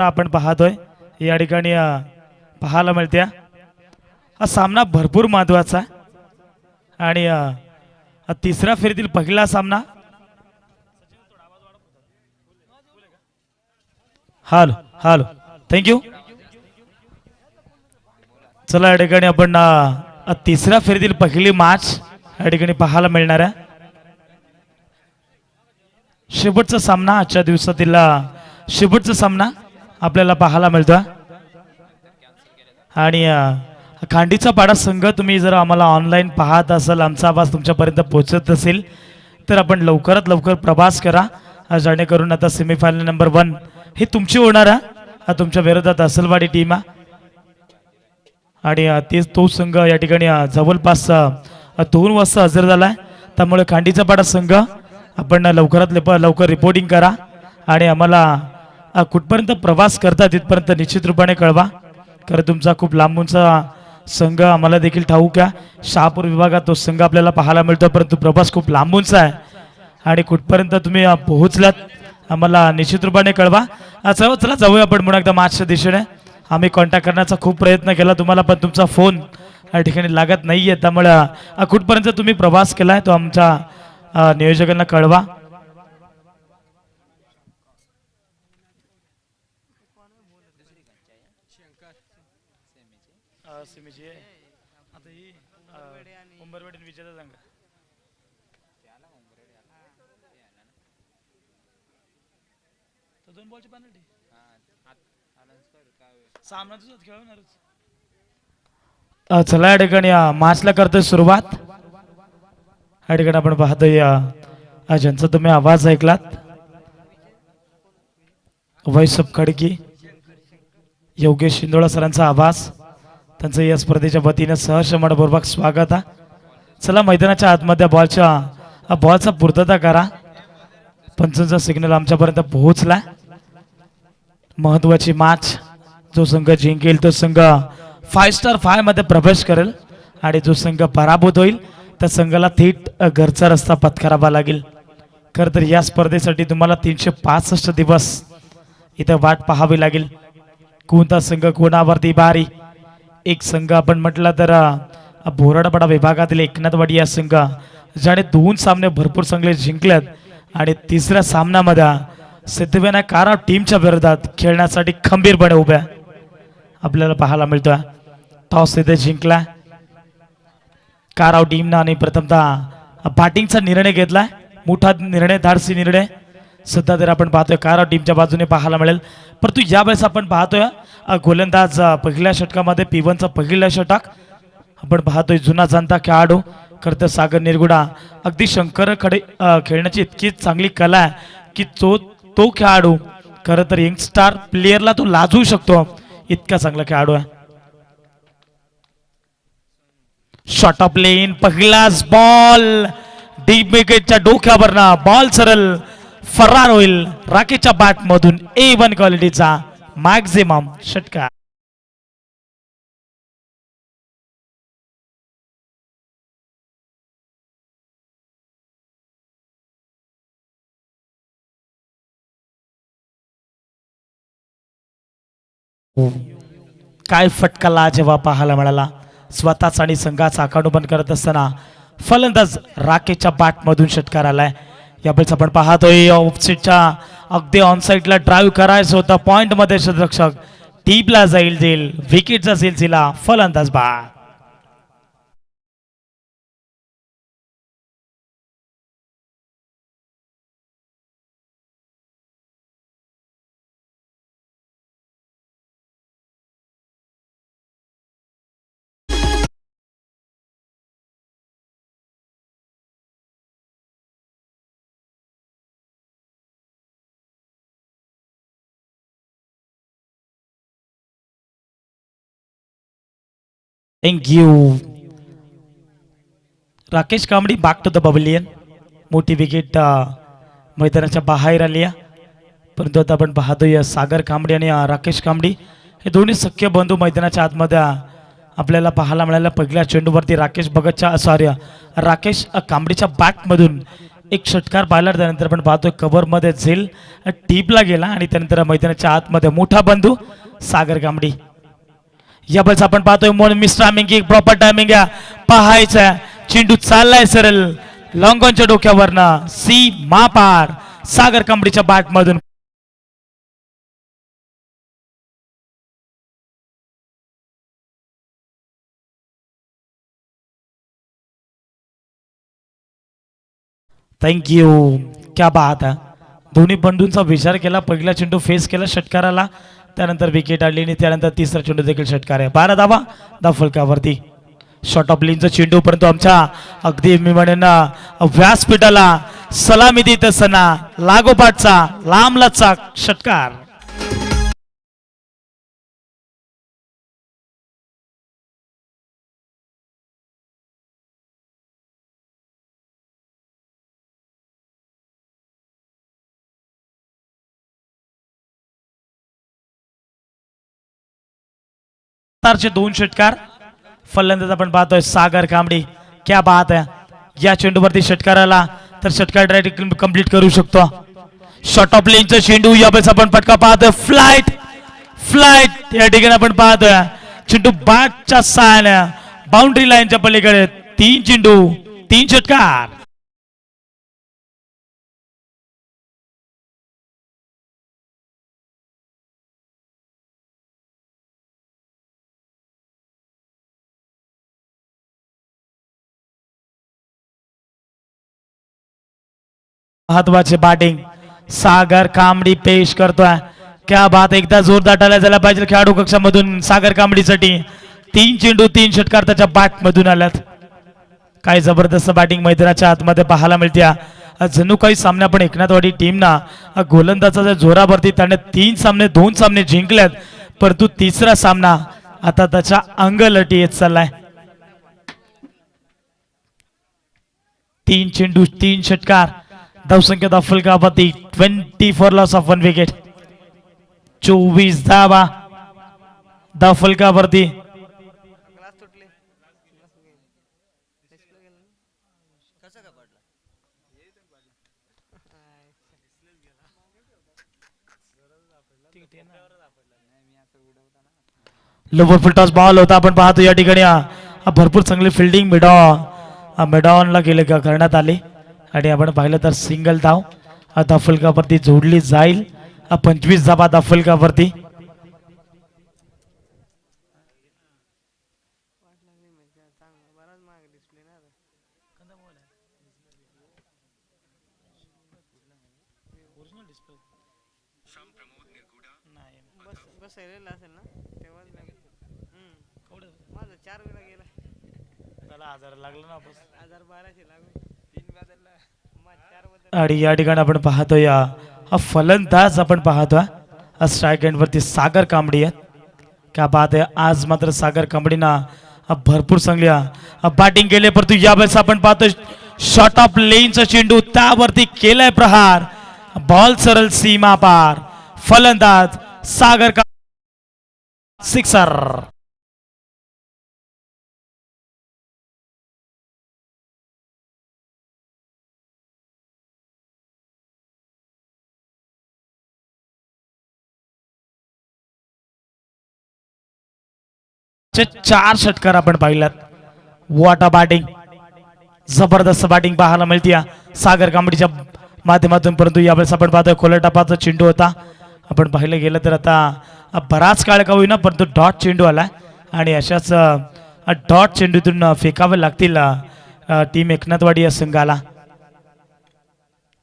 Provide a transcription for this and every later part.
आपण पाहतोय या ठिकाणी पाहायला मिळते हा सामना भरपूर महत्त्वाचा आणि तिसऱ्या फेरीतील पहिला सामना हॅलो हॅलो थँक्यू चला या ठिकाणी आपण तिसऱ्या फेरीतील पहिली मॅच या ठिकाणी पाहायला मिळणार आहे शेवटचा सामना आजच्या दिवसातील शेवटचा सामना आपल्याला पाहायला मिळतो आणि खांडीचा पाडा संघ तुम्ही जर आम्हाला ऑनलाईन पाहत असाल आमचा आवाज तुमच्यापर्यंत पोहोचत असेल तर आपण लवकरात लवकर प्रवास करा जेणेकरून आता सेमीफायनल नंबर 1 ही तुमची होणार आहे तुमच्या विरोधात असलवाडी टीम आणि तेच तो संघ या ठिकाणी जवळपास 2 वाजता हजर झालाय त्यामुळे खांडीचा पाडा संघ आपण लवकरात लवकर रिपोर्टिंग करा आणि आम्हाला कुठपर्यंत प्रवास करता तिथपर्यंत निश्चित रूपाने कळवा कारण तुमचा खूप लांबूनचा संघ आम्हाला देखील ठाऊक आहे शहापूर विभागात तो संघ आपल्याला पाहायला मिळतो परंतु प्रवास खूप लांबूनचा आहे आणि कुठपर्यंत तुम्ही पोहोचलात आम्हाला निश्चित रूपाने कळवा चला जाऊया आपण पुन्हा एकदा मॅचच्या दिशेने आम्ही कॉन्टॅक्ट करण्याचा खूप प्रयत्न केला तुम्हाला पण तुमचा फोन या ठिकाणी लागत नाही आहे त्यामुळे कुठपर्यंत तुम्ही प्रवास केला आहे तो आमच्या नियोजकांना कळवा चला या ठिकाणी मॅचला करतोय सुरुवात या ठिकाणी आपण पाहतोय ज्यांचा तुम्ही आवाज ऐकलात वैसब खडकी योगेश शिंदोळा सरांचा आवाज त्यांचं या स्पर्धेच्या वतीने सहर्ष मनपूर्वक स्वागत आहे चला मैदानाच्या आतमध्ये बॉलचा पूर्तता करा पंचांचा सिग्नल आमच्यापर्यंत पोहोचला महत्वाची मॅच जो संघ जिंकेल तो संघ 5 स्टार 5 मध्ये प्रवेश करेल आणि जो संघ पराभूत होईल त्या संघाला थेट घरचा रस्ता पत्करावा लागेल खरं तर या स्पर्धेसाठी तुम्हाला 365 दिवस इथे वाट पाहावी लागेल कोणता संघ कोणावरती भारी एक संघ आपण म्हटलं तर बोराडपाडा विभागातील एकनाथवाडी या संघ ज्याने 2 सामने भरपूर चांगले जिंकलेत आणि तिसऱ्या सामन्यामध्ये सिद्धविनायक काराव टीमच्या विरोधात खेळण्यासाठी खंबीरपणे उभ्या आपल्याला पाहायला मिळतोय टॉस इथे जिंकला काराव टीमनं आणि प्रथमतः बॅटिंगचा निर्णय घेतलाय मोठा निर्णय धाडसी निर्णय सध्या तर आपण पाहतोय काराव टीमच्या बाजूने पाहायला मिळेल परंतु यावेळेस आपण पाहतोय गोलंदाज पहिल्या षटकामध्ये P1चा पहिला षटक आपण पाहतोय जुना जाणता खेळाडू खरं तर सागर निरगुडा अगदी शंकरकडे खेळण्याची इतकी चांगली कला आहे की तो खेळाडू खरं तर यंगस्टार प्लेयरला तो लाजवू शकतो इतका चांगला खेळाडू आहे शॉट ऑफ लेन पहिलाच बॉल डीप विकेटच्या डोक्यावर बॉल सरळ फरार होईल राकेशच्या बॅट मधून A1 क्वालिटीचा मॅक्झिमम षटकार काय फटका जेव्हा पाहायला मिळाला स्वतःच आणि संघाचा आकांडोपन करत असताना फलंदाज राकेशच्या बॅट मधून षटकार आलाय यावेळेस आपण पाहतोय ऑफसाईडच्या अगदी ऑनसाईडला ड्राईव्ह करायचं होतं पॉइंट मध्ये क्षेत्ररक्षक टीपला जाईल विकेटचा सिलसिला फलंदाज बाद thank you Rakesh Kambadi back to the pavilion मोठी विकेट मैदानाच्या बाहेर आली परंतु आता आपण पाहतोय सागर कांबडी आणि राकेश कांबडी हे दोन्ही सख्य बंधू मैदानाच्या आतमध्ये आपल्याला पाहायला मिळालं पहिल्या चेंडूवरती राकेश कांबडीच्या बॅट मधून एक षटकार पाहिला त्यानंतर आपण पाहतोय कव्हरमध्ये झेल टीपला गेला आणि त्यानंतर मैदानाच्या आतमध्ये मोठा बंधू सागर कांबडी या बस आपण पाहतोय मोन मिस टायमिंग प्रॉपर टायमिंग पाहायचं चेंडू चाललाय सरळ लॉंगॉनच्या डोक्यावरनं सी मापार सागर कांबडीच्या बॅट मधून थँक्यू क्या बात आहे दोन्ही बंडूंचा विचार केला पहिला चेंडू फेस केला षटकाराला त्यानंतर विकेट आली आणि त्यानंतर तिसरा चेंडू देखील षटकार आहे 12 धावा फलकावरती शॉर्ट ऑफ लेनचा चेंडू परंतु आमच्या अगदी मी म्हणेन व्यासपीठाला सलामी देत असताना लागोपाठचा लांबलाचा षटकार चे 2 षटकार फलंदाज आपण पाहतोय सागर कांबडी क्या बात आहे या चेंडूवरती षटकाराला तर षटकार डायरेक्ट कंप्लीट करू शकतो शॉर्ट ऑफ लेनचा चेंडू यावेळेस आपण पटका पाहतोय फ्लाइट या ठिकाणी आपण पाहतोय चेंडू बॅटच्या सहाय्याने बाउंड्री लाईनच्या पलीकडे 3 चेंडू 3 षटकार महत्वाचे बॅटिंग सागर कांबडी पेश करतोय क्या बात एकदा जोरदार टाळ्या झाला पाहिजे खेळाडू कक्षामधून सागर कांबडीसाठी 3 चेंडू 3 षटकार त्याच्या बॅट मधून आल्यात काय जबरदस्त बॅटिंग मैदानाच्या आतमध्ये पाहायला मिळते जणू काही सामने आपण एकनाथवाडी टीम ना गोलंदाजाच्या जोरावरती त्याने 3 सामने 2 सामने जिंकल्यात परंतु तिसरा सामना आता त्याच्या अंगलटी येत चाललाय 3 चेंडू 3 षटकार धावसंख्या दाफलकावरती 24 लॉस ऑफ 1 विकेट 24 धावा दाफलकावरती लोवर फुल टॉस बॉल होता आपण पाहतो या ठिकाणी भरपूर चांगली फिल्डिंग मेडॉनला गेले करण्यात आली आणि आपण पाहिलं तर सिंगल धाव दाफलकावरती जोडली जाईल 25 धावा दाफलकावरती आणि या ठिकाणी आपण पाहतोय हा फलंदाज आपण पाहतोय स्ट्राईक एंड वरती सागर कांबडी आहेत क्या बात आहे आज मात्र सागर कांबडीना भरपूर चांगली बॅटिंग केली परंतु यावेळेस आपण पाहतोय शॉर्ट ऑफ लेनचा चेंडू त्यावरती केलाय प्रहार बॉल सरळ सीमा पार फलंदाज सागर सिक्सर चार षटकार आपण पाहिलात वॉट अ बॅटिंग जबरदस्त बॅटिंग पाहायला मिळते सागर कांबडीच्या माध्यमातून परंतु यावेळेस आपण पाहतोय खोल्या टपाचा चेंडू होता आपण पाहिलं गेलं तर आता बराच काळ का होईना परंतु डॉट चेंडू आला आणि अशाच डॉट चेंडूतून फेकावे लागतील टीम एकनाथवाडी या संघाला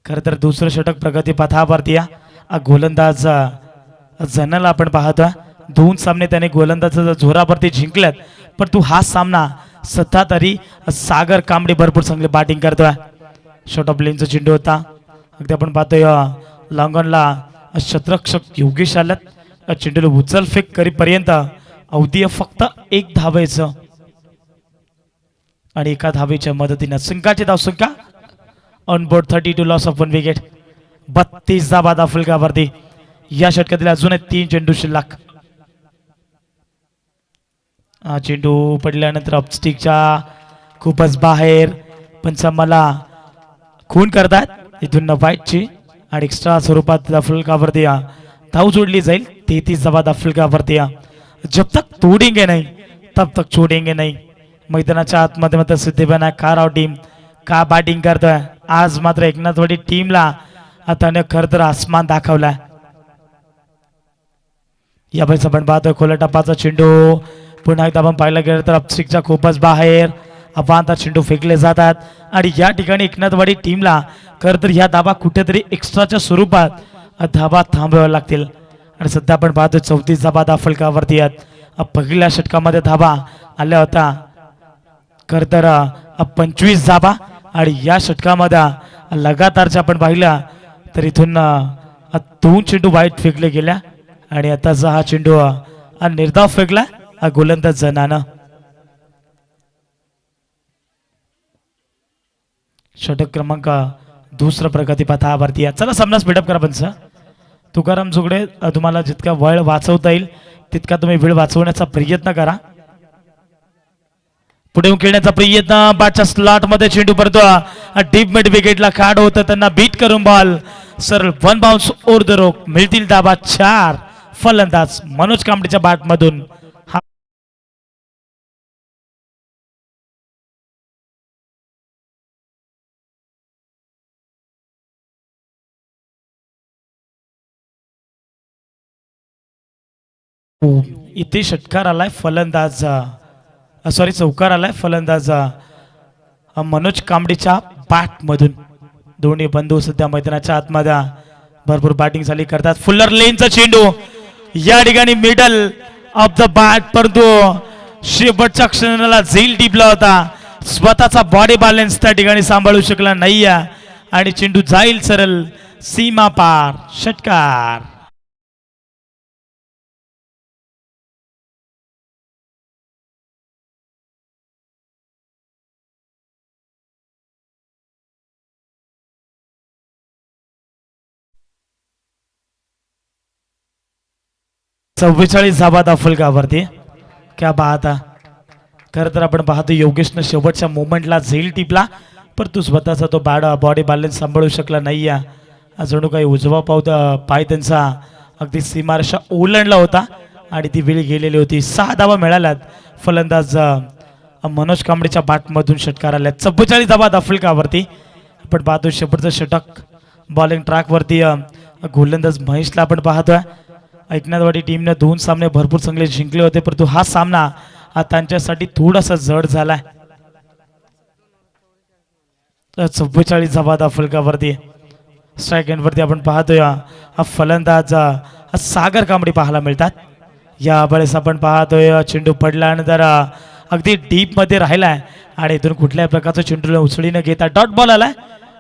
खरं तर दुसरं षटक प्रगती पथावरती गोलंदाज जनला आपण पाहतोय 2 सामने त्याने गोलंदाजाच्या जोरावरती जिंकल्यात परंतु हा सामना सध्या तरी सागर कांबडी भरपूर चांगली बॅटिंग करतोय शॉर्ट ऑफ लेनचा चेंडू होता अगदी आपण पाहतोय लॉंगॉनला शतरक्षक योगेश आल्यात चेंडूला उचल फेक करीपर्यंत अवधी फक्त 1 धावेचं आणि एका धावेच्या मदतीने संघाची धावसंख्या on board 32 loss of 1 wicket 32 धावा दाफलकावरती या षटकातील अजून 3 चेंडू शिल्लक चेंडू पडल्यानंतर ऑफस्टिकच्या खूपच बाहेर पंचामाला खून करतात इथून फाईटची आणि एक्स्ट्रा स्वरूपात फुलकावरती धाव जोडली जाईल 33 जबाद फुलकावरती जब तक तोडेंगे नहीं तब तक छोडेंगे नहीं. मैदानाच्या आतमध्ये मात्र सिद्धिबेना काराव टीम का बॅटिंग करतोय आज मात्र एकनाथवाडी टीमला त्याने खरं तर आसमान दाखवला. या वेळेस आपण पाहतोय खोला टप्पाचा चेंडू पुन्हा एकदा आपण पाहायला गेलं तर अपस्टिकच्या खूपच बाहेर अपांतर चेंडू फेकले जातात आणि या ठिकाणी एकनाथवाडी टीमला खरं तर ह्या धाबा कुठेतरी एक्स्ट्राच्या स्वरूपात धाबा थांबवाव्या लागतील. आणि सध्या आपण पाहतोय 34 धाबा फलकावरती आहेत. पहिल्या षटकामध्ये धाबा आल्या होत्या खरं तर 25 धाबा आणि या षटकामध्ये लगातारच्या आपण पाहिल्या तर इथून 2 चेंडू वाईट फेकले गेल्या आणि आताचा हा चेंडू निर्धाव फेकला गोलंदाज जनानं. षटक क्रमांक दुसरा प्रगती पथावरती आहे. चला सामना स्पीडअप करा पंच. तुकाराम जुगडे तुम्हाला जितका वेळ वाचवता येईल तितका तुम्ही वेळ वाचवण्याचा प्रयत्न करा. पुढे खेळण्याचा प्रयत्न बॅटच्या स्लॉट मध्ये चेंडू पडतो डीप मिड विकेटला खाड होतं त्यांना बीट करून बॉल सरळ 1 बाउन्स ओव्हर द रोक मिळतील धाबा 4. फलंदाज मनोज कांबळेच्या बॅट मधून इथे षटकार आलाय फलंदाज चौकार आलाय फलंदाज मनोज कांबळेच्या बॅट मधून. दोन्ही बंधू सध्या मैदानाच्या आतमध्ये भरपूर बॅटिंग झाली करतात. फुल्लर लेनचा चेंडू या ठिकाणी मिडल ऑफ द बॅट परंतु शेवटच्या क्षणाला झेल टिपला होता. स्वतःचा बॉडी बॅलन्स त्या ठिकाणी सांभाळू शकला नाही आणि चेंडू जाईल सरळ सीमा पार. षटकार. चव्वेचाळीस धाबा फलकावरती क्या बात. खरं तर आपण पाहतो योगेशनं शेवटच्या मोमेंटला झेल टिपला परंतु स्वतःचा तो बॉडी बॅलन्स सांभाळू शकला नाही. जणू काही उजवा पाय त्यांचा अगदी सीमारेषा ओलांडला होता आणि ती वेळ गेलेली होती. 6 धाबा मिळाल्यात फलंदाज मनोज कांबळेच्या बॅटमधून षटकार आल्या. 44 धाबा फलकावरती आपण पाहतो शेवटचं षटक बॉलिंग ट्रॅकवरती गोलंदाज महेशला आपण पाहतोय. एकनाथवाडी टीमने 2 सामने भरपूर चांगले जिंकले होते परंतु हा सामना त्यांच्यासाठी थोडासा जड झालाय. 44 धाबा फलकावरती स्ट्राईक एंडवरती आपण पाहतोय फलंदाज सागर कांबळे पाहायला मिळतात. या वेळेस आपण पाहतोय चेंडू पडल्यानंतर अगदी डीप मध्ये राहिलाय आणि इथून कुठल्याही प्रकारचा चेंडू उचली न घेता डॉट बॉल आलाय.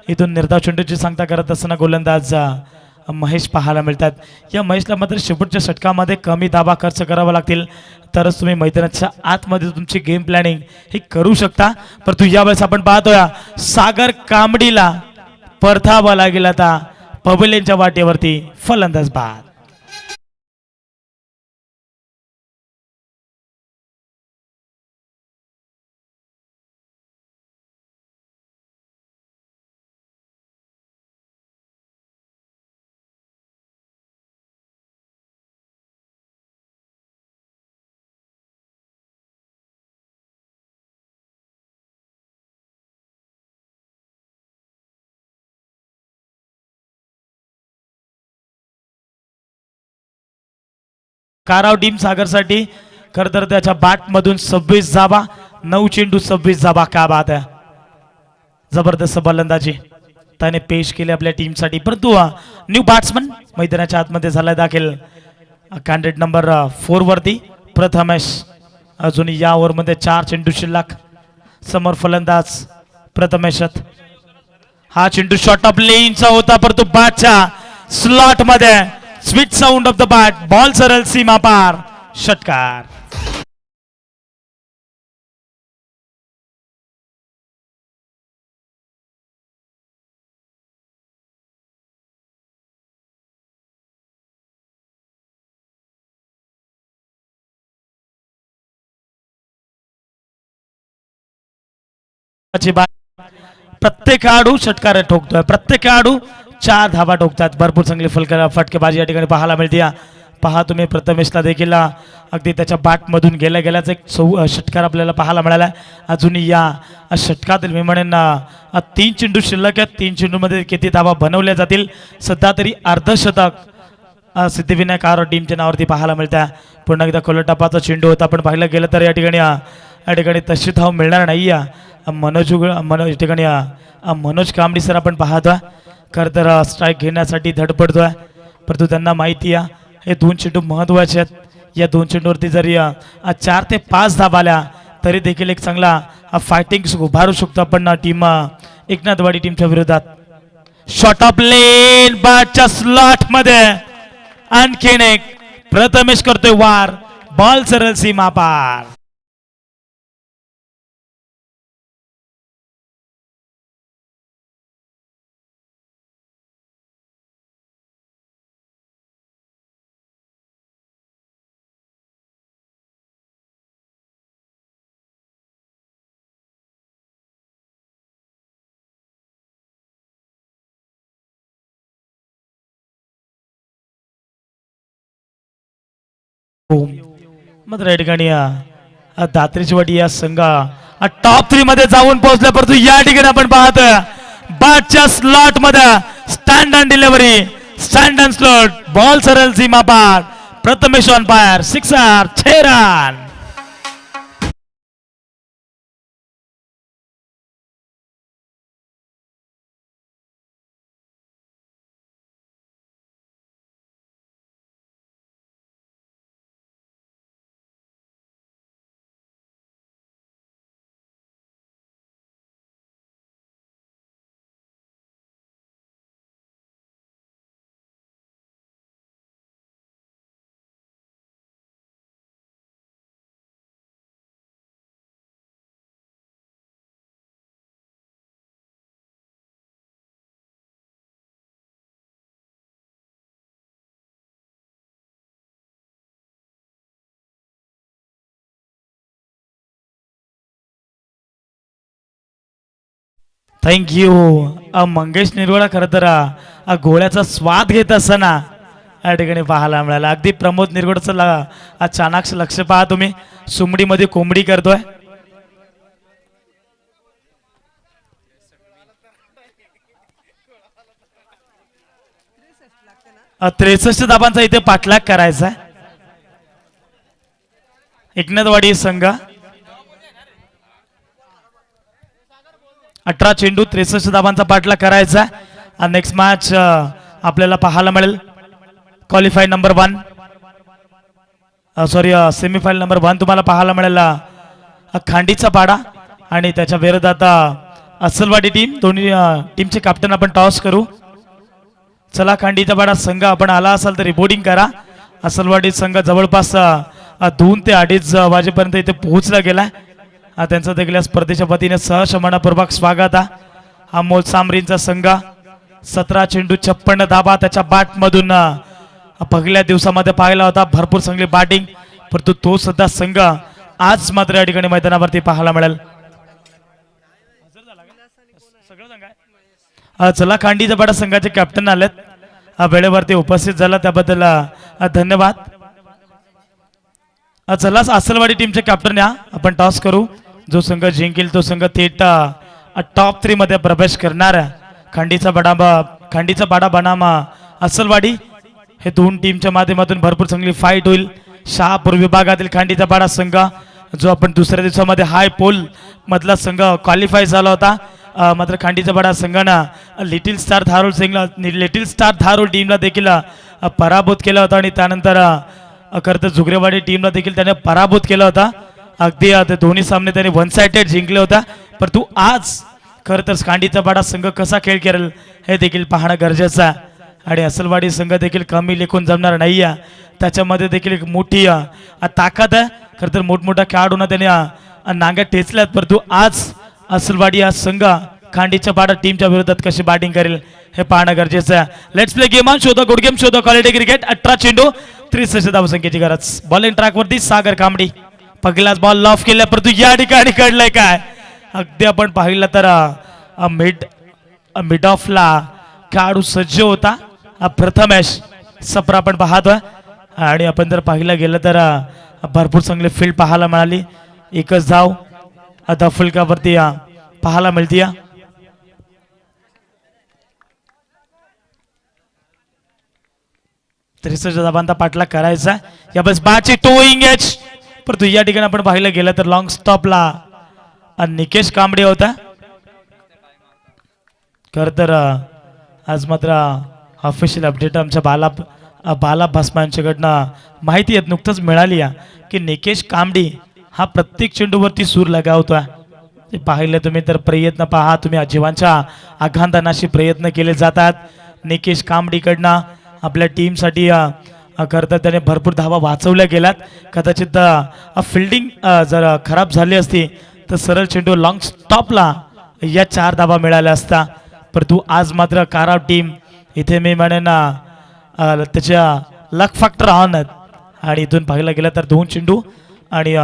इथून निर्धाव चेंडूची सांगता करत असताना गोलंदाज महेश पाहायला मिळतात. या महेशला मात्र शेवटच्या षटकामध्ये कमी धाबा खर्च करावा लागतील तरच तुम्ही मैदानाच्या आतमध्ये तुमची गेम प्लॅनिंग हे करू शकता. परंतु यावेळेस आपण पाहतोय सागर कांबळीला परतावा लागेल आता पवेलियनच्या वाटेवरती. फलंदाज बाद. काराव टीम सागरसाठी खरं तर त्याच्या बॅट मधून 26 धाबा 9 चेंडू 26 धाबा. का बात आहे. जबरदस्त फलंदाजी त्याने पेश केली आपल्या टीमसाठी. परंतु न्यू बॅट्समन मैदानाच्या आतमध्ये झालाय दाखल कॅन्डिडेट नंबर 4 वरती प्रथमेश. अजून या ओव्हरमध्ये 4 चेंडू शिल्लक. समोर फलंदाज प्रथमेश. हा चेंडू शॉर्ट ऑफ लेनचा होता परंतु बॅटच्या स्लॉट मध्ये sweet sound of the bat ball सरळ सीमा पार. षटकार. प्रत्येक खेळाडू षटकार ठोकतोय, प्रत्येक खेळाडू 4 धाबा ठोकतात. भरपूर चांगली फटकेबाजी या ठिकाणी पाहायला मिळते. पहा तुम्ही प्रथमेशला देखील अगदी त्याच्या बॅटमधून गेल्या गेल्याच एक षटकार आपल्याला पाहायला मिळाला. अजूनही या षटकातील मी म्हणेन 3 चेंडू शिल्लक आहेत. 3 चेंडूमध्ये किती धाबा बनवल्या जातील सध्या तरी अर्धशतक सिद्धिविनायक आरो टीमच्या नावावरती पाहायला मिळतं. पुन्हा एकदा खोलटप्पाचा चेंडू होता पण पाहिलं गेलं तर या ठिकाणी तशी धाव मिळणार नाही. या ठिकाणी मनोज कांबडी सर आपण पाहतोय खरं तर स्ट्राईक घेण्यासाठी धडपडतोय, परंतु त्यांना माहिती आहे हे 2 चेंडू महत्त्वाचे आहेत. या 2 चेंडूवरती जरी 4 ते 5 धावा आल्या तरी देखील एक चांगला फायटिंग उभारू शकतो आपण टीम एकनाथवाडी टीमच्या विरोधात. शॉट ऑफ लेन बॅटच्या स्लॉट मध्ये आणखीन एक प्रथमेश करतोय वार, बॉल सरळ सीमा पार. मात्र या ठिकाणी दात्रीची वाडी या संघ टॉप 3 मध्ये जाऊन पोहोचल्या, परंतु या ठिकाणी आपण पाहत बॅटच्या स्लॉट मध्ये stand and delivery, stand and slot, ball सरळ सीमा पार. Prathamesh on fire, sixer, 6 run. Thank you. Mangesh Nirvala खरं तर गोळ्याचा स्वाद घेत असताना या ठिकाणी पाहायला मिळाला. अगदी प्रमोद निर्गोडचं चाणाक्ष लक्ष पहा तुम्ही, सुमडीमध्ये कोंबडी करतोय. आ 63 धाबांचा इथे पाठलाग करायचा. एकनाथवाडी संघ 18 चेंडू 63 धाबांचा पाठलाग करायचा. नेक्स्ट मॅच आपल्याला पाहायला मिळेल क्वालिफाय नंबर 1 सेमीफायनल नंबर 1 तुम्हाला पाहायला मिळेल खांडीचा पाडा आणि त्याच्या विरोधात असलवाडी टीम. दोन्ही टीमचे कॅप्टन आपण टॉस करू. चला खांडीचा पाडा संघ आपण आला असाल तर रिपोर्टिंग करा. असलवाडी संघ जवळपास 2 ते 2:30 वाजेपर्यंत इथे पोहोचला गेलाय. त्यांचं देखील स्पर्धेच्या वतीने सहर्ष मनापूर्वक स्वागत आहे. अमोल सामरींचा संघ 17 चेंडू 56 धाबा त्याच्या बॅटमधून पहिल्या दिवसामध्ये पाहिला होता. भरपूर चांगली बॅटिंग, परंतु तो सुद्धा संघ आज मात्र या ठिकाणी मैदानावरती पाहायला मिळेल. चला खांडीचा पाडा संघाचे कॅप्टन आलेत, वेळेवरती उपस्थित झाला त्याबद्दल धन्यवाद. चला असलवाडी टीमचे कॅप्टन या आपण टॉस करू. जो संघ जिंकेल तो संघ थेट टॉप 3 मध्ये प्रवेश करणार. खांडीचा पाडा बनाम असलवाडी हे 2 टीमच्या माध्यमातून भरपूर चांगली फाईट होईल. शहापूर विभागातील खांडीचा पाडा संघ जो आपण दुसऱ्या दिवसामध्ये हाय पोल मधला संघ क्वालिफाय झाला होता. मात्र खांडीचा पाडा संघानं लिटिल स्टार धारोळ टीमला देखील पराभूत केला होता आणि त्यानंतर खरं तर जुगरेवाडी टीमला देखील त्याने पराभूत केला होता. अगदी दोन्ही सामने त्याने 1 साइडेड जिंकले होता. परंतु आज खरं तर खांडीचा पाडा संघ कसा खेळ करेल हे देखील पाहणं गरजेचं आहे. आणि असलवाडी संघ देखील कमी लेखून जमणार नाही आहे. त्याच्यामध्ये देखील एक मोठी ताकद आहे. खरं तर मोठमोठ्या खेळाडूंना त्याने नांग्या टेचल्यात. परंतु आज असलवाडी हा संघ खांडीच्या पाडा टीमच्या विरोधात कशी बॅटिंग करेल हे पाहणं गरजेचं आहे. Let's play game on, show the good game, show the quality cricket. 18 चेंडू 63 धावसंख्येची गरज. बॉलिंग ट्रॅक वरती सागर कांबडी. पहिलाच बॉल लॉफ केला, परंतु या ठिकाणी कडलंय काय. अगदी आपण पाहिलं तर मिड ऑफला खेळाडू सज्ज होता. प्रथमेश सप्रा आपण पाहतोय आणि आपण जर पाहिलं गेलं तर भरपूर चांगली फील्ड पाहायला मिळाली. एकच धाव दफलकावरती पाहायला मिळते. त्रिसष्ट धावांचा पाठलाग करायचा या बस बाची टोईंग एच. परंतु या ठिकाणी आपण पाहिलं गेलं तर लॉंग स्टॉपला निकेश कांबळे होता. खर तर आज मात्र ऑफिशियल अपडेट आमच्या बाला भस्मा यांच्याकडनं माहिती येत नुकतंच मिळाली की निकेश कांबळे हा प्रत्येक चेंडूवरती सूर लगावतोय. ते पाहिलं तुम्ही तर प्रयत्न पहा तुम्ही जीवांच्या आघांतनाशी प्रयत्न केले जातात. निकेश कांबळेकडनं आपल्या टीमसाठी करता त्याने भरपूर धावा वाचवल्या गेल्यात. कदाचित फिल्डिंग जर खराब झाली असती तर सरळ चेंडू लॉंग स्टॉपला या 4 धावा मिळाल्या असता. परंतु आज मात्र काराव टीम इथे मी म्हणेन त्याच्या लक फॅक्टर ऑन आणि इथून पाहिलं गेलं तर 2 चेंडू आणि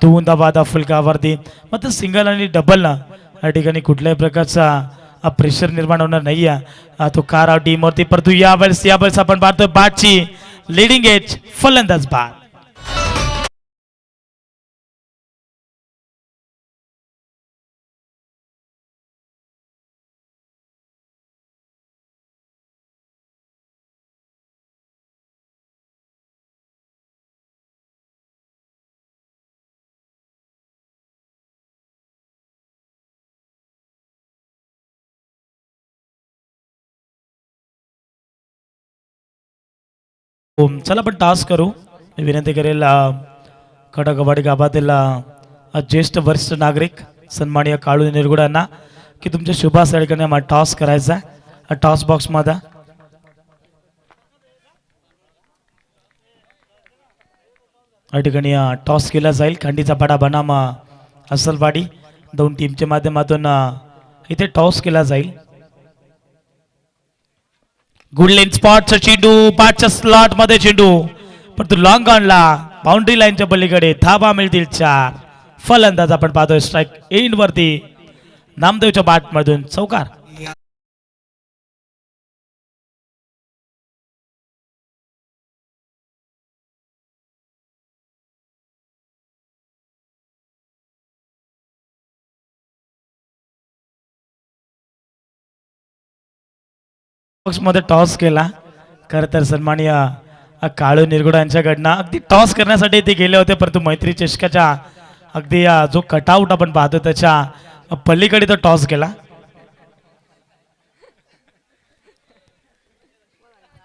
2 धावा फुलकावरती मात्र सिंगल आणि डबल ना या ठिकाणी कुठल्याही प्रकारचा प्रेशर निर्माण होणार नाही आहे तो काराव टीमवरती. परंतु यावेळेस आपण पाहतोय बाटची लीडिंग एज फलंदाज बाद. चला आपण टास्क करू. मी विनंती करेल खडकवाडी गावातील ज्येष्ठ वरिष्ठ नागरिक सन्माननीय काळू निरगुडांना की तुमच्या शुभासाठी मला टॉस करायचा आहे. टॉस बॉक्समध्ये या ठिकाणी टॉस केला जाईल. खंडीचा पाडा बनाम असलवाडी 2 टीमच्या माध्यमातून इथे टॉस केला जाईल. गुड लेन स्पॉटचा चेंडू 5च्या स्लॉट मध्ये चेंडू परंतु लॉंग ऑनला बाउंड्री लाईनच्या पलीकडे धाबा मिळतील 4. फलंदाज आपण पाहतोय स्ट्राईक एंड वरती नामदेवच्या बॅट मधून चौकार. मध्ये टॉस केला. खरं तर सन्माननीय काळू निरगुडा यांच्याकडनं अगदी टॉस करण्यासाठी ते गेले होते परंतु मैत्री चषकाच्या अगदी जो कटआउट आपण पाहतो त्याच्या पलीकडे तो टॉस केला.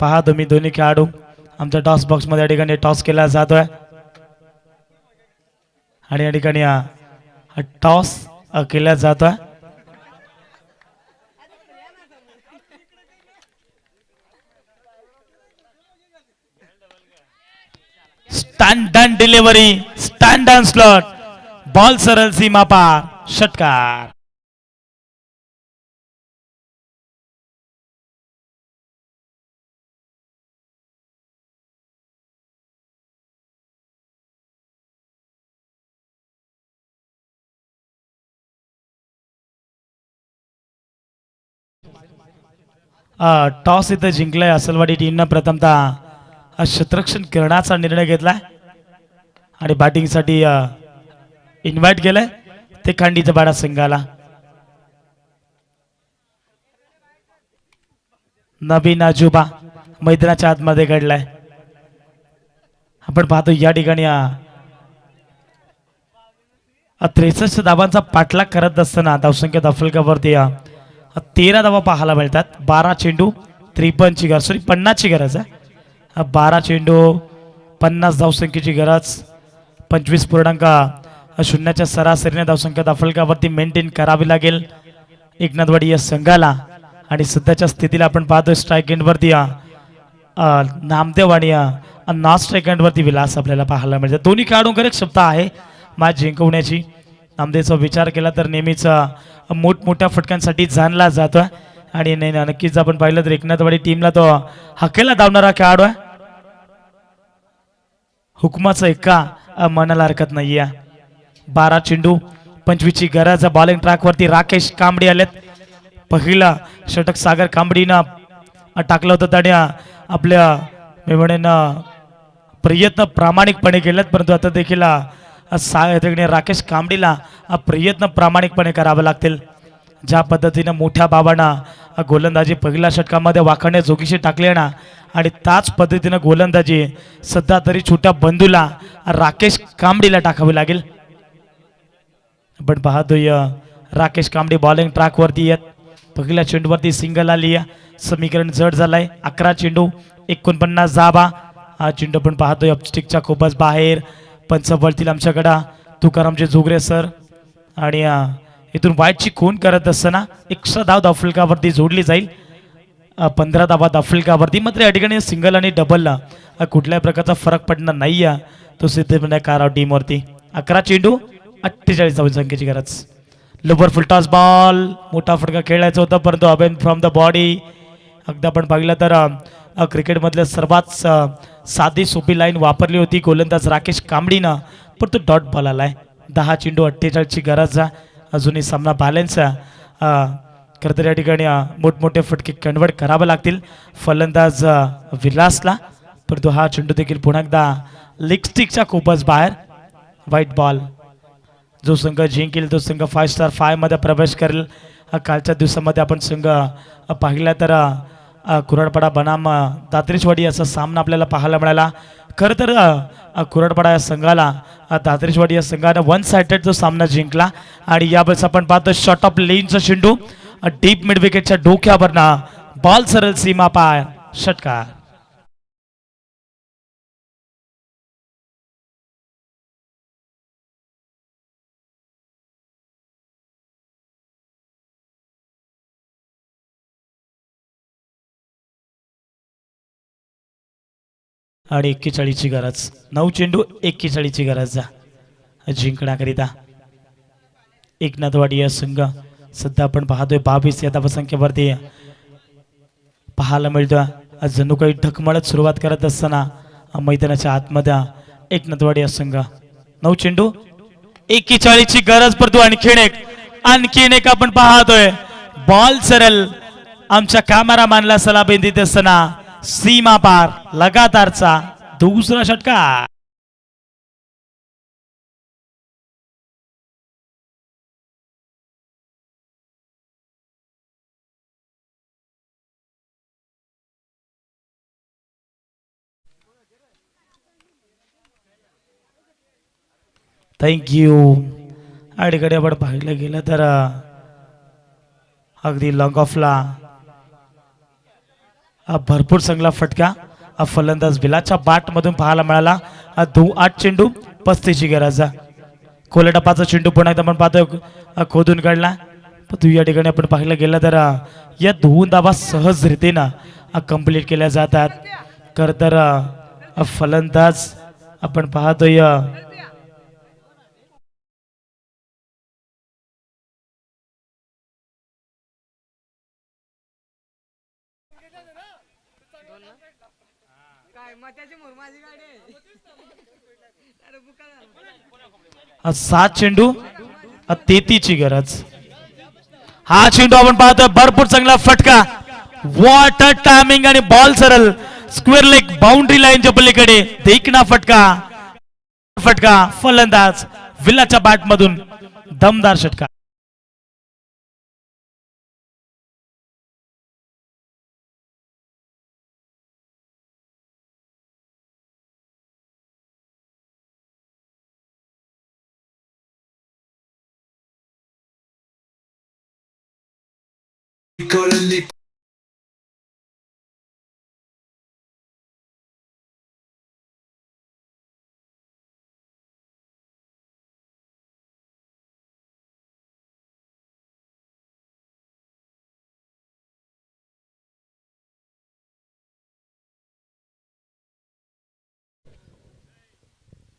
पहा तुम्ही दोन्ही खेळाडू आमच्या टॉस बॉक्स मध्ये या ठिकाणी टॉस केला जातोय आणि या ठिकाणी टॉस केला जातोय. Stand done delivery stand done slot ball सरळ सीमा पार षटकार. टॉस इथं जिंकलाय असलवाडी टीमनं. प्रथमतः क्षेत्ररक्षण करण्याचा निर्णय घेतलाय आणि बॅटिंगसाठी इन्व्हाइट केलंय ते खंडीचा पाडा संघाला. नवीन अजुबा मैदानाच्या आतमध्ये घडलाय. आपण पाहतो या ठिकाणी 63 धावांचा पाठलाग करत असताना धावसंख्या दफलकावरती 13 धावा पाहायला मिळतात. 12 चेंडू 50 ची गरज आहे. 12 चेंडू 50 धावसंख्येची गरज 25.0च्या सरासरीने धावसंख्या दफलकावरती मेंटेन करावी लागेल एकनाथवाडी या संघाला. आणि सध्याच्या स्थितीला आपण पाहतोय स्ट्राईक एंडवरती नामदेव आणि नॉन स्ट्राईक एंडवरती विलास आपल्याला पाहायला मिळतात. दोन्ही खेळाडूंकडे क्षमता आहे मॅच जिंकवण्याची. नामदेवचा विचार केला तर नेहमीच मोठमोठ्या फटक्यांसाठी जाणला जातोय आणि नक्कीच आपण पाहिलं तर एकनाथवाडी टीमला तो हकेला धावणारा खेळाडू आहे. हुकमाचा एका मनाला हरकत नाहीये. 12 चेंडू 25 ची गरज. बॉलिंग ट्रॅक वरती राकेश कांबळे आलेत. पहिला षटक सागर कांबडीनं टाकलं होतं त्याने आपल्या मी म्हणेन प्रयत्न प्रामाणिकपणे केलेत, परंतु आता देखील राकेश कांबडीला प्रयत्न प्रामाणिकपणे करावे लागतील. ज्या पद्धतीनं मोठ्या बाबांना गोलंदाजी पहिल्या षटकामध्ये वाखाणे जोगीशी टाकले ना, आणि त्याच पद्धतीनं गोलंदाजी सध्या तरी छोट्या बंधूला राकेश कांबडीला टाकावी लागेल. आपण पाहतोय राकेश कांबडी बॉलिंग ट्रॅकवरती येत, पहिल्या चेंडूवरती सिंगल आली. समीकरण जड झालंय. 11 चेंडू 49 धावा. हा चेंडू पण पाहतोय अपस्टिकच्या खूपच बाहेर. पंच वळतील आमच्याकडं तुकारामचे जोगरे सर, आणि इथून वाईटची खून करत असताना एक्स्ट्रा धाव धावफलकावरती जोडली जाईल. 15 धावा धावफलकावरती. मात्र या ठिकाणी सिंगल आणि डबलला कुठल्याही प्रकारचा फरक पडणार नाही तो सिद्ध कार टीमवरती. 11 चेंडू 48 धाव संख्येची गरज. लोवर फुलटॉस बॉल, मोठा फटका खेळायचा होता, परंतु अबेन फ्रॉम द बॉडी. अगदी आपण पाहिलं तर क्रिकेटमधल्या सर्वात साधी सोपी लाईन वापरली होती गोलंदाज राकेश कांबडीनं, पण तो डॉट बॉल आलाय. 10 चेंडू 48ची गरज. अजूनही सामना बॅलन्स. खरं तर या ठिकाणी मोठमोठे फटके कन्वर्ट करावे लागतील फलंदाज विलासला, परंतु हा चेंडू देखील पुन्हा एकदा लेग स्टिकच्या खूपच बाहेर. White ball. जो संघ जिंकेल तो संघ 5 स्टार 5 मध्ये प्रवेश करेल. कालच्या दिवसामध्ये आपण संघ पाहिला तर कुराडपाडा बनाम दात्रेशवाडी असा सामना आपल्याला पाहायला मिळाला. खरं तर कुराडपाडा या संघाला दात्रेशवाडी या संघाने 1 साइडेड जो सामना जिंकला, आणि यावेळेस आपण पाहतो शॉट ऑफ लेनचा चेंडू डीप मिड विकेटच्या डोक्यावरना बॉल सरळ सीमा पार षटकार. आणि 41ची गरज. 9 चेंडू 41ची गरज जिंकण्याकरिता. एकनाथवाडी या संघ सध्या आपण पाहतोय 22 या धावसंख्येवरती पाहायला मिळतोय. जणू काही ढकमळत सुरुवात करत असताना मैदानाच्या आतमध्ये एकनाथवाडी या संघ. 9 चेंडू 41ची गरज. परंतु आणखीन एक आपण पाहतोय बॉल सरळ आमच्या कॅमेरामॅनला सलामी देत असताना सीमा पार लगातारचा दुसरा षटकार. थँक्यू. अडीकडे आपण पाहिलं गेलं तर अगदी लॉंग ऑफला भरपूर चांगला फटका फलंदाज बिलाच्या बाट मधून पाहायला मिळाला. 8 चेंडू 35ची गरज. कोलटपाचा चेंडू पुन्हा एकदा आपण पाहतोय खोदून काढला. पण या ठिकाणी आपण पाहिलं गेलं तर या 2 धावा सहज रीतीनं कंप्लीट केल्या जातात. खर तर फलंदाज आपण पाहतोय हा 7 चेंडू 33ची गरज. हा चेंडू आपण पाहतोय भरपूर चांगला फटका. वॉटर टायमिंग आणि बॉल सरळ स्क्वेअर लेग बाउंड्री लाईनच्या पलीकडे देखना फटका फलंदाज विलाच्या बॅट मधून दमदार षटकार.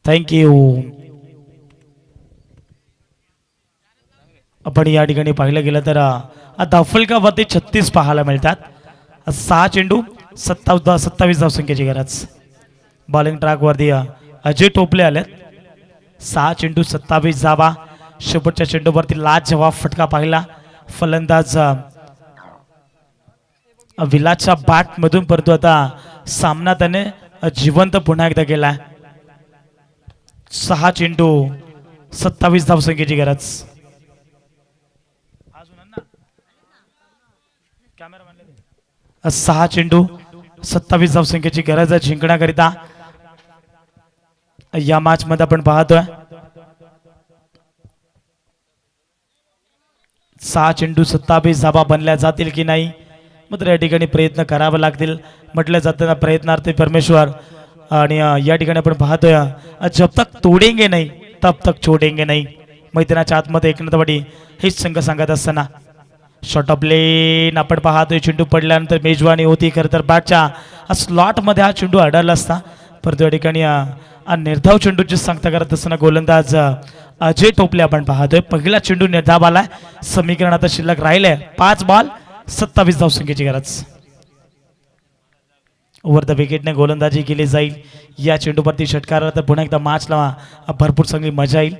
थँक्यू. आपण या ठिकाणी पाहिलं गेलं तर धावफलकावरती 36 पाहायला मिळतात. 6 चेंडू 27 धावसंख्येची गरज. बॉलिंग ट्रॅकवरती अजय टोपले आले. 6 चेंडू 27 धावा. शेवटच्या चेंडूवरती लाजवाब फटका पाहिला फलंदाज विलासच्या बॅट मधून परंतु आता सामना त्याने जिवंत पुन्हा एकदा केला. 6 चेंडू 27 धावसंख्येची गरज. 6 चेंडू 27 धावसंख्येची गरज आहे जिंकण्याकरिता. या मॅच मध्ये आपण पाहतोय 6 चेंडू 27 धावा बनल्या जातील की नाही, मात्र या ठिकाणी प्रयत्न करावे लागतील म्हटलं जातं. प्रयत्नार्थी परमेश्वर. आणि या ठिकाणी आपण पाहतोय जब तक तोडेंगे नाही तब तक छोडेंगे नाही. मैदानाच्या आतमध्ये एकनाथवाडी हेच संघ सांगत असताना शॉर्ट ऑफ लेन आपण पाहतोय. चेंडू पडल्यानंतर मेजवानी होती. खरं तर बॅटच्या स्लॉट मध्ये हा चेंडू अडवला असता, परंतु या ठिकाणी निर्धाव चेंडूची सांगता करत असताना गोलंदाज अजय टोपले आपण पाहतोय. पहिला चेंडू निर्धाव आलाय. समीकरण आता शिल्लक राहिले 5 बॉल 27 धावसंख्येची गरज. ओव्हर द विकेटने गोलंदाजी केली जाईल. या चेंडूवरती षटकार तर पुन्हा एकदा मॅचला भरपूर चांगली मजा येईल.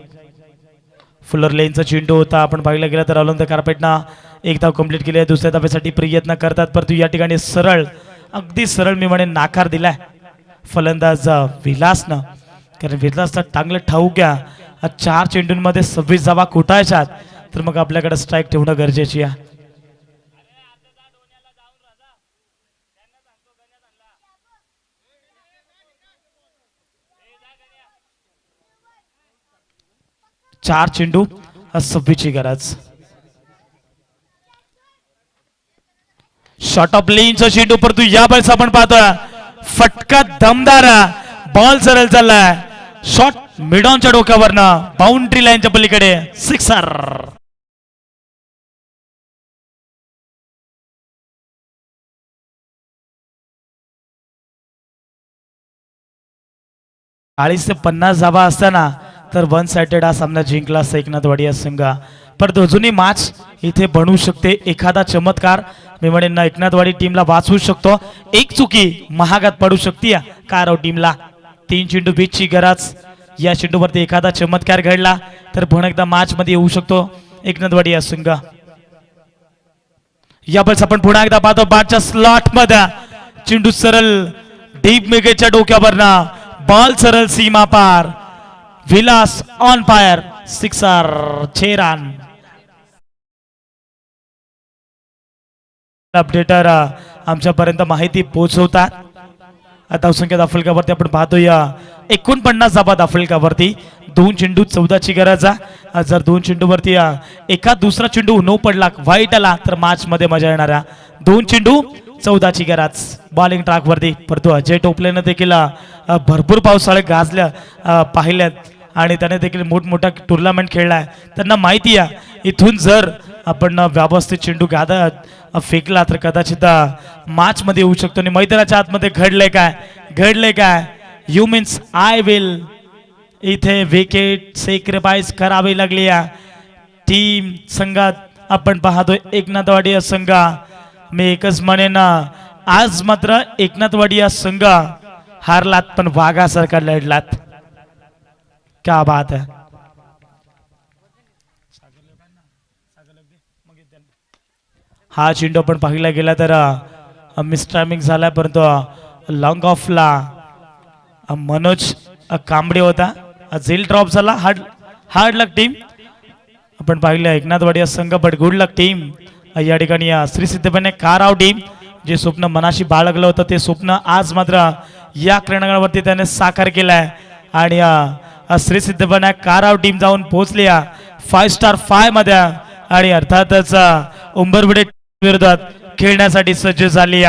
फुलर लेनचा चेंडू होता. आपण पाहिलं गेलं तर अवलंब कार्पेटना एक धाव कंप्लीट केली आहे. दुसऱ्या धावेसाठी प्रयत्न करतात, परंतु या ठिकाणी सरळ अगदी सरळ मी म्हणेन नाकार दिलाय फलंदाज विलासनं. कारण विलासला चांगलं ठाऊक आहे 4 चेंडूंमध्ये 26 धावा कुटायच्यात, तर मग आपल्याकडे स्ट्राईक ठेवणं गरजेची आहे. चार चेंडू 26 ची गरज. शॉर्ट ऑफ लेनचा चेंडू परंतु या बॉलचा आपण पाहतोय फटका दमदार बॉल सरळ चाललाय. शॉट मिडॉनच्या डोक्यावरनं बाउंड्री लाईनच्या पलीकडे सिक्सर. चाळीस ते 50 धावा असताना तर 1 साइडेड हा सामना जिंकला असता एकनाथवाडी या संघ. परंतु अजूनही मॅच इथे बनवू शकते. एखादा चमत्कार मी म्हणेन ना एकनाथवाडी टीमला वाचवू शकतो. एक चुकी महागात पडू शकते कारव टीमला. 3 चेंडू 20 ची गरज. या चेंडूवरती एखादा चमत्कार घडला तर पुन्हा एकदा मॅच मध्ये येऊ शकतो एकनाथवाडी या संघ. या बॉल्स आपण पुन्हा एकदा पाहतो बॅटच्या स्लॉट मध्ये चेंडू सरळ डीप मेगेच्या डोक्यावरना बॉल सरळ सीमा पार. Vilas on fire sixer. 6 run. Updater आमच्यापर्यंत माहिती पोहोचवतात. धावसंख्या दाफलकावरती आपण पाहतोय 49 धावा दाफलकावरती. 2 चेंडू 14 ची गरज आहे. जर 2 चेंडूवरती एका दुसरा चेंडू न पडला वाईट आला तर मॅच मध्ये मजा येणार. 2 चेंडू 14 ची गरज. बॉलिंग ट्रॅक वरती परंतु अजय टोपलेनं देखील भरपूर पावसाळे गाजल्या पाहिल्यात आणि त्याने देखील मोठमोठा टुर्नामेंट खेळलाय. त्यांना माहिती आहे इथून जर आपण व्यवस्थित चेंडू फेकला तर कदाचित मॅच मध्ये येऊ शकतो. आणि मैदानाच्या आतमध्ये घडले काय यू मीन्स आय विल. इथे विकेट सेक्रिफाईस करावी लागली टीम संघात आपण पाहतोय एकनाथवाडी या संघ. मी एकच म्हणेन आज मात्र एकनाथवाडी या संघ हारलात पण वाघासारखा लढलात. क्या बात है. हा चेंडू आपण पाहिला गेला तर मिस टायमिंग झाला, परंतु लॉंग ऑफला मनोज कांबळे होता. झेल ड्रॉप झाला. हार्ड लक टीम आपण पाहिलं एकनाथवाडी संघ, बट गुड लक टीम. या ठिकाणी श्री सिद्धपणे काराव टीम जे स्वप्न मनाशी बाळगलं होतं ते स्वप्न आज मात्र या क्रीडांगणावरती त्याने साकार केलाय. आणि श्री सिद्धपणे काराव टीम जाऊन पोहोचली 5 स्टार 5 मध्ये आणि अर्थातच उंबरविडे विरोधात खेळण्यासाठी सज्ज झाली.